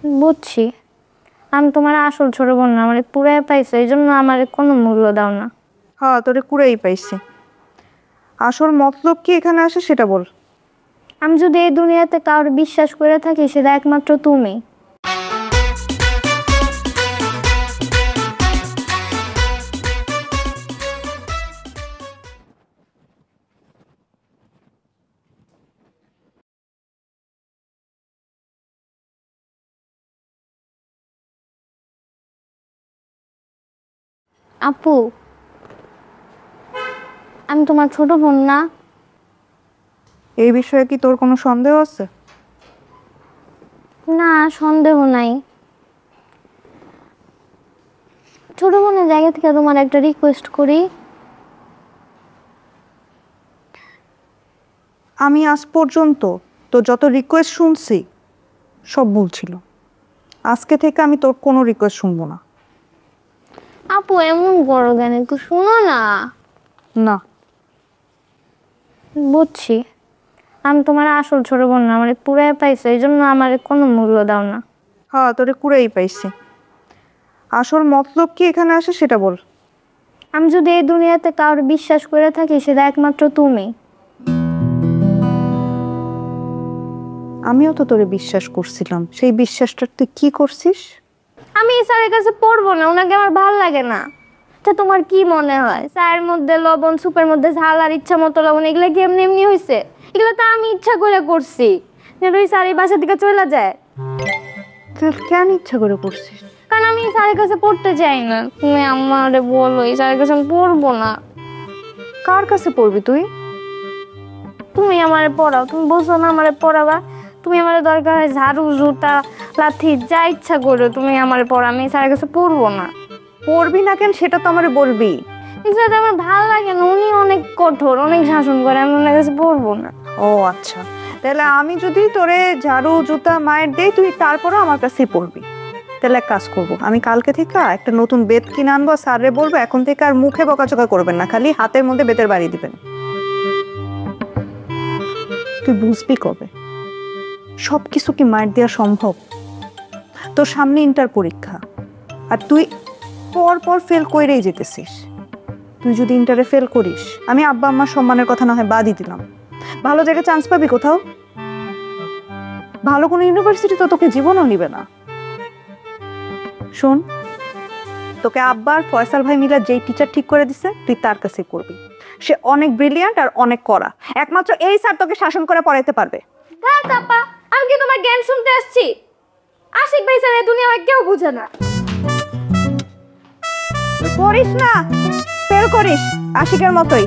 বুঝছি, আমি তোমার আসল ছোট বোন না, আমার পুরাই পাইছো, এই জন্য আমার কোনো মূল্য দাও না। হ্যাঁ, তোরে কুড়াই পাইছি। আসল মতলব কি এখানে আসে সেটা বল। আমি যদি এই দুনিয়াতে কাউকে বিশ্বাস করে থাকি সেটা একমাত্র তুমি। আপু, আমি তোমার ছোট বোন না? এই বিষয়ে কি তোর কোনো সন্দেহ আছে? না, সন্দেহ নাই। ছোট বোনের জায়গা থেকে তোমার একটা রিকোয়েস্ট করি। আমি আজ পর্যন্ত তো যত রিকোয়েস্ট শুনছি সব ভুল ছিল। আজকে থেকে আমি তোর কোনো রিকোয়েস্ট শুনবো না। আপু এমন করো কেন, একটু শোনো না। না। বুঝছি, আমি তোমার আসল ছোট বোন না, আমার পুরাই পাইছো, এই জন্য আমার কোনো মূল্য দাও না। হ্যাঁ, তোরে কুড়াই পাইছি। আসল মতলব কি এখানে আসে সেটা বল। আমি যদি এই দুনিয়াতে কাউকে বিশ্বাস করে থাকি সেটা একমাত্র তুমি। আমিও তো তোরে বিশ্বাস করছিলাম, সেই বিশ্বাসটা তুই কি করছিস? আমি এই স্যারের কাছে পড়বো না, ওনাকে আমার ভাল লাগে না। তা তোমার কি মনে হয় চায়ের মধ্যে লবণ, সুপের মধ্যে ঝাল আর ইচ্ছা মতো লবণ, এগুলো কি এমনি এমনি হয়েছে? এগুলো তো আমি ইচ্ছা করে করছি, যেন ওই স্যার এই বাসা থেকে চলে যায়। কেন ইচ্ছা করে করছিস? কারণ আমি এই স্যারের কাছে পড়তে চাই না। তুমি আমারে বলো, এই স্যারের কাছে আমি পড়বো না। কার কাছে পড়বি তুই? তুমি আমারে পড়াও, তুমি বলছো না আমারে পড়াবা। তুমি আমারে দরকার হয় ঝাড়ু, জুতা, লাথি, যা ইচ্ছা করো তুমি আমারে পড়া। আমি এই স্যারের কাছে পড়বো না। পড়বি না কেন সেটা তো আমারে বলবি। এই স্যার আমার ভালো লাগে না, উনি অনেক কঠোর, অনেক শাসন করে, আমি ওনার কাছে পড়বো না। ও আচ্ছা, তাহলে আমি যদি তোরে ঝাড়ু, জুতা, মায়ের দেই, তুই তারপরও আমার কাছেই পড়বি। তাহলে এক কাজ করবো, আমি কালকে থেকে একটা নতুন বেত কিনে আনবো, স্যাররে বলবো এখন থেকে আর মুখে বকাচকা করবেন না, খালি হাতের মধ্যে বেতের বাড়ি দিবেন। তুই বুঝবি কবে সবকিছু কি মায়ের দেওয়া সম্ভব? তোর সামনে ইন্টার পরীক্ষা, আর তুই পর পর ফেল কইরেই যেতেছিস। তুই যদি ইন্টারে ফেল করিস, আমি আব্বা আম্মার সম্মানের কথা না হয় বাদই দিলাম, ভালো জায়গায় চান্স পাবি কোথাও? ভালো কোনো ইউনিভার্সিটি তো তোকে জীবনও নিবে না। শোন, তোকে আব্বা আর ফয়সাল ভাই মিলা যেই টিচার ঠিক করে দিছে তুই তার কাছে করবি। সে অনেক ব্রিলিয়ান্ট আর অনেক কড়া, একমাত্র এই স্যার তোকে শাসন করে পড়াইতে পারবে। হ্যাঁ তাপা, আমি কি তোমার জ্ঞান শুনতে আসছি? আশিক ভাই স্যার এই দুনিয়ায় কেউ বুঝে না। করিস না, ফেল করিস আশিকের মতোই।